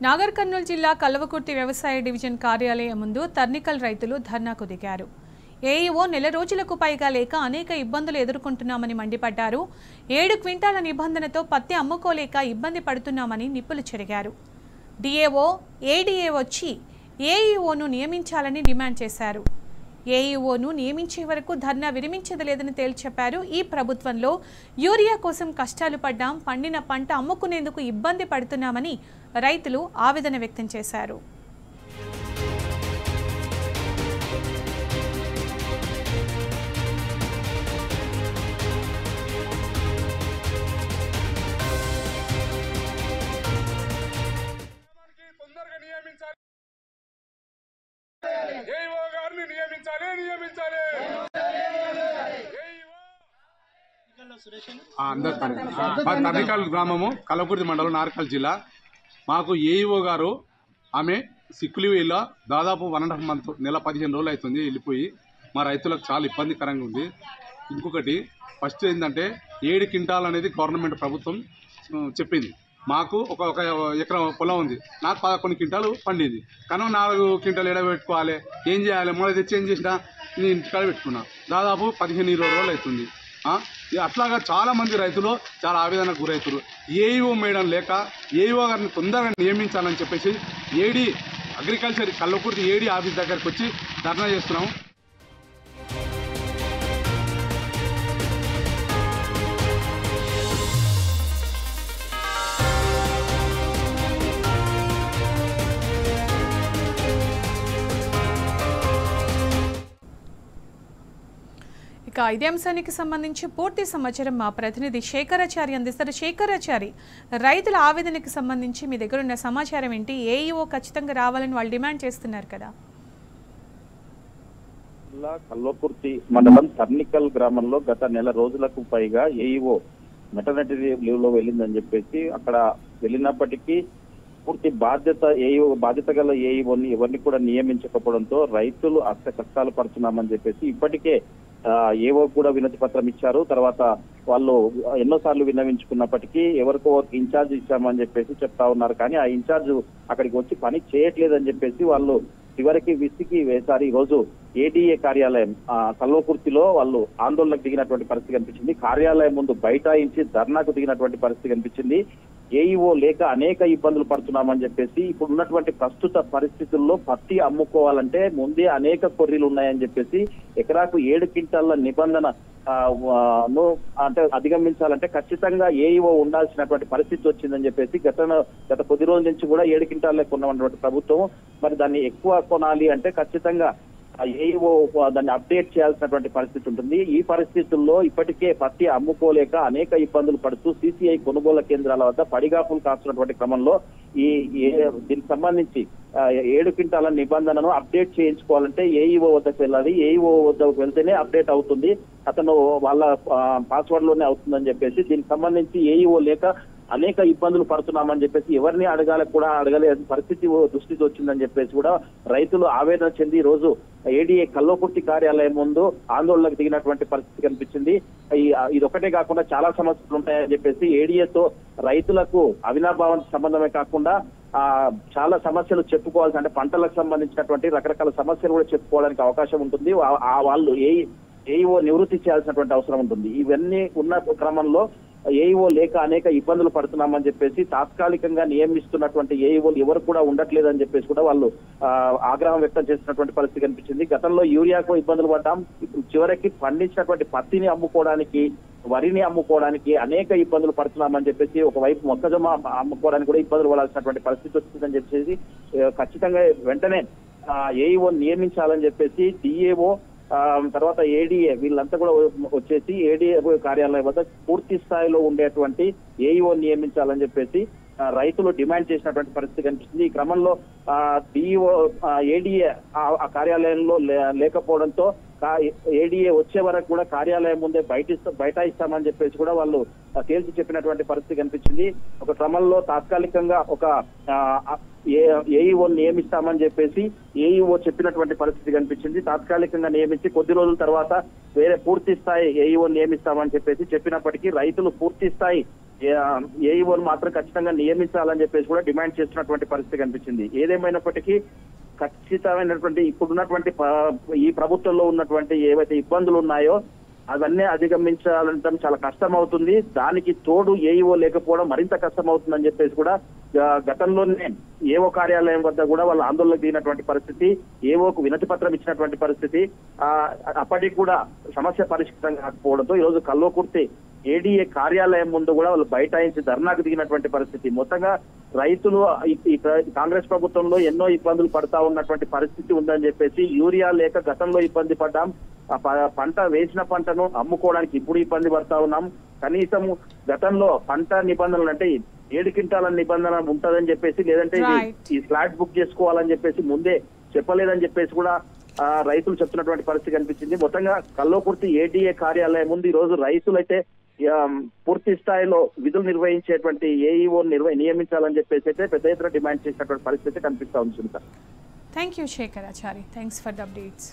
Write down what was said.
నాగర్ కర్నూలు జిల్లా కల్వకుర్తి వ్యవసాయ డివిజన్ కార్యాలయం ముందు తర్నికల్ రైతులు ధర్నాకు దిగారు. ఏఈఓ నెల రోజులకు పైగా లేక అనేక ఇబ్బందులు ఎదుర్కొంటున్నామని మండిపడ్డారు. 7 క్వింటాల నిబంధనతో పత్తి అమ్ముకోలేక ఇబ్బంది పడుతున్నామని నిప్పులు చెరిగారు. డిఏఓ, ఏడీఏ వచ్చి ఏఈఓను నియమించాలని డిమాండ్ చేశారు. ఏఈఓను నియమించే వరకు ధర్నా విరమించలేదని తేల్చెప్పారు. ఈ ప్రభుత్వంలో యూరియా కోసం కష్టాలు పడ్డాం, పండిన పంట అమ్ముకునేందుకు ఇబ్బంది పడుతున్నామని రైతులు ఆవేదన వ్యక్తం చేశారు. తర్నికల్ గ్రామము, కల్వకుర్తి మండలం, నార్కల్ జిల్లా. మాకు ఏఈఓ గారు ఆమె సిక్కులు ఇలా దాదాపు 1.5 మంత్, నెల 15 రోజులు అవుతుంది వెళ్ళిపోయి. మా రైతులకు చాలా ఇబ్బందికరంగా ఉంది. ఇంకొకటి ఫస్ట్ ఏంటంటే 7 క్వింటాల్ అనేది గవర్నమెంట్ ప్రభుత్వం చెప్పింది. మాకు ఒక ఎకరం పొలం ఉంది, నాకు 11 క్వింటాలు పండింది. కానీ 4 క్వింటాలు ఎడబెట్టుకోవాలి, ఏం చేయాలి? మళ్ళీ తెచ్చి ఏం చేసినా నేను ఇంటికాడ పెట్టుకున్నా. దాదాపు 15-20 రోజులు అవుతుంది. అట్లాగా చాలామంది రైతులు చాలా ఆవేదనకు గురవుతారు. ఏఈఓ మేడం లేక ఏఈఓ గారిని తొందరగా నియమించాలని చెప్పేసి ఏడీ అగ్రికల్చర్ కల్వకుర్తి ఏడీ ఆఫీస్ దగ్గరికి వచ్చి ధర్నా చేస్తున్నాము. ఇక ఇదే అంశానికి సంబంధించి పూర్తి సమాచారం మా ప్రతినిధి శేఖరాచారి అందిస్తారు. శేఖరాచారి, రైతుల ఆవేదనకి సంబంధించి మీ దగ్గర ఉన్న సమాచారం ఏంటి? ఏఈఓ ఖచ్చితంగా రావాలని వాళ్ళు డిమాండ్ చేస్తున్నారు కదా. కల్వకుర్తి మండలం తర్నికల్ గ్రామంలో గత నెల రోజులకు పైగా ఏఈఓ మెటర్నిటీ లీవ్ లో వెళ్ళిందని చెప్పేసి అక్కడ వెళ్ళినప్పటికీ పూర్తి బాధ్యత గల ఏఈఓని ఎవరిని కూడా నియమించకపోవడంతో రైతులు అష్ట కష్టాలు పడుతున్నామని చెప్పేసి ఇప్పటికే ఏవో కూడా వినతి పత్రం ఇచ్చారు. తర్వాత వాళ్ళు ఎన్నోసార్లు విన్నవించుకున్నప్పటికీ ఎవరికో ఇన్ఛార్జ్ ఇచ్చామని చెప్పేసి చెప్తా ఉన్నారు. కానీ ఆ ఇన్ఛార్జ్ అక్కడికి వచ్చి పని చేయట్లేదని చెప్పేసి వాళ్ళు చివరికి విసిగి వేశారు. ఈ రోజు ఏడీఏ కార్యాలయం కల్వకుర్తిలో వాళ్ళు ఆందోళనకు దిగినటువంటి పరిస్థితి కనిపించింది. కార్యాలయం ముందు బైఠాయించి ధర్నాకు దిగినటువంటి పరిస్థితి కనిపించింది. ఏఈఓ లేక అనేక ఇబ్బందులు పడుతున్నామని చెప్పేసి ఇప్పుడు ఉన్నటువంటి ప్రస్తుత పరిస్థితుల్లో పత్తి అమ్ముకోవాలంటే ముందే అనేక కొర్రీలు ఉన్నాయని చెప్పేసి ఎకరాకు 7 క్వింటాల నిబంధన అంటే అధిగమించాలంటే ఖచ్చితంగా ఏఈఓ ఉండాల్సినటువంటి పరిస్థితి వచ్చిందని చెప్పేసి గత కొద్ది రోజుల నుంచి కూడా 7 క్వింటాలే కొన్నటువంటి ప్రభుత్వం మరి దాన్ని ఎక్కువ కొనాలి అంటే ఖచ్చితంగా ఏఈఓ దాన్ని అప్డేట్ చేయాల్సినటువంటి పరిస్థితి ఉంటుంది. ఈ పరిస్థితుల్లో ఇప్పటికే పత్తి అమ్ముకోలేక అనేక ఇబ్బందులు పడుతూ సిసిఐ కొనుగోలు కేంద్రాల వద్ద పడిగాపులు కాస్తున్నటువంటి క్రమంలో దీనికి సంబంధించి 7 క్వింటాల నిబంధనను అప్డేట్ చేయించుకోవాలంటే ఏఈఓ వద్దకు వెళ్ళాలి. ఏఈఓ వద్దకు వెళ్తేనే అప్డేట్ అవుతుంది, అతను వాళ్ళ పాస్వర్డ్ లోనే అవుతుందని చెప్పేసి దీనికి సంబంధించి ఏఈఓ లేక అనేక ఇబ్బందులు పడుతున్నామని చెప్పేసి ఎవరిని అడగలే పరిస్థితి దృష్టికి వచ్చిందని చెప్పేసి కూడా రైతులు ఆవేదన చెంది ఈ రోజు ఏడీఏ కల్వకుర్తి కార్యాలయం ముందు ఆందోళనకు దిగినటువంటి పరిస్థితి కనిపించింది. ఇదొకటే కాకుండా చాలా సమస్యలు ఉంటాయని చెప్పేసి ఏడీఏతో రైతులకు అవినాభావం సంబంధమే కాకుండా చాలా సమస్యలు చెప్పుకోవాల్సి, అంటే పంటలకు సంబంధించినటువంటి రకరకాల సమస్యలు కూడా చెప్పుకోవడానికి అవకాశం ఉంటుంది. వాళ్ళు ఏఈఓ నివృత్తి చేయాల్సినటువంటి అవసరం ఉంటుంది. ఇవన్నీ ఉన్న క్రమంలో ఏఈఓ లేక అనేక ఇబ్బందులు పడుతున్నామని చెప్పేసి తాత్కాలికంగా నియమిస్తున్నటువంటి ఏఈఓలు ఎవరు కూడా ఉండట్లేదని చెప్పేసి కూడా వాళ్ళు ఆగ్రహం వ్యక్తం చేసినటువంటి పరిస్థితి కనిపించింది. గతంలో యూరియాకు ఇబ్బందులు పడ్డాం, చివరికి పండించినటువంటి పత్తిని అమ్ముకోవడానికి, వరిని అమ్ముకోవడానికి అనేక ఇబ్బందులు పడుతున్నామని చెప్పేసి ఒకవైపు మొక్కజొన్న అమ్ముకోవడానికి కూడా ఇబ్బందులు పడాల్సినటువంటి పరిస్థితి వచ్చిందని చెప్పేసి ఖచ్చితంగా వెంటనే ఏఈఓ నియమించాలని చెప్పేసి డిఏఓ తర్వాత ఏడీఏ వీళ్ళంతా కూడా వచ్చేసి ఏడీఏ కార్యాలయం వద్ద పూర్తి స్థాయిలో ఉండేటువంటి ఏఈఓ నియమించాలని చెప్పేసి రైతులు డిమాండ్ చేసినటువంటి పరిస్థితి కనిపిస్తుంది. ఈ క్రమంలో డిఈఓ ఏడీఏ ఆ కార్యాలయంలో లేకపోవడంతో ఏడీఏ వచ్చే వరకు కూడా కార్యాలయం ముందే బైఠాయిస్తామని చెప్పేసి కూడా వాళ్ళు తేల్చి చెప్పినటువంటి పరిస్థితి కనిపించింది. ఒక క్రమంలో తాత్కాలికంగా ఒక ఏఈఓ నియమిస్తామని చెప్పేసి ఏఈఓ చెప్పినటువంటి పరిస్థితి కనిపించింది. తాత్కాలికంగా నియమించి కొద్ది రోజుల తర్వాత వేరే పూర్తి స్థాయి ఏఈఓ నియమిస్తామని చెప్పేసి చెప్పినప్పటికీ రైతులు పూర్తి స్థాయి ఏఈఓను మాత్రం ఖచ్చితంగా నియమించాలని చెప్పేసి కూడా డిమాండ్ చేస్తున్నటువంటి పరిస్థితి కనిపించింది. ఏదేమైనప్పటికీ ఖచ్చితమైనటువంటి ఇప్పుడున్నటువంటి ఈ ప్రభుత్వంలో ఉన్నటువంటి ఏవైతే ఇబ్బందులు ఉన్నాయో అవన్నీ అధిగమించాలంటే చాలా కష్టం అవుతుంది. దానికి తోడు ఏఈఓ లేకపోవడం మరింత కష్టం అవుతుందని చెప్పేసి కూడా గతంలోనే ఏఓ కార్యాలయం వద్ద కూడా వాళ్ళు ఆందోళనకు దిగినటువంటి పరిస్థితి, ఏఓకు వినతి పత్రం ఇచ్చినటువంటి పరిస్థితి, అప్పటికి కూడా సమస్య పరిష్కారం కాకపోవడంతో ఈరోజు కల్వకుర్తి ఏడీఏ కార్యాలయం ముందు కూడా వాళ్ళు బైఠాయించి ధర్నాకు దిగినటువంటి పరిస్థితి. మొత్తంగా రైతులు ఈ కాంగ్రెస్ ప్రభుత్వంలో ఎన్నో ఇబ్బందులు పడతా ఉన్నటువంటి పరిస్థితి ఉందని చెప్పేసి, యూరియా లేక గతంలో ఇబ్బంది పడ్డాం, పంట వేసిన పంటను అమ్ముకోవడానికి ఇప్పుడు ఇబ్బంది పడతా ఉన్నాం, కనీసం గతంలో పంట నిబంధనలు అంటే 7 క్వింటాల నిబంధన ఉంటదని చెప్పేసి, లేదంటే ఈ ఫ్లాట్ బుక్ చేసుకోవాలని చెప్పేసి ముందే చెప్పలేదని చెప్పేసి కూడా రైతులు చెప్తున్నటువంటి పరిస్థితి కనిపించింది. మొత్తంగా కల్వకుర్తి ఏడీఏ కార్యాలయం ముందు ఈ రోజు రైతులైతే పూర్తి స్థాయిలో విధులు నిర్వహించేటువంటి ఏఈఓ నియమించాలని చెప్పేసి అయితే పెద్ద ఎత్తున డిమాండ్ చేసినటువంటి పరిస్థితి కనిపిస్తా ఉంది. Thank you Shekhar Achari, thanks for the updates.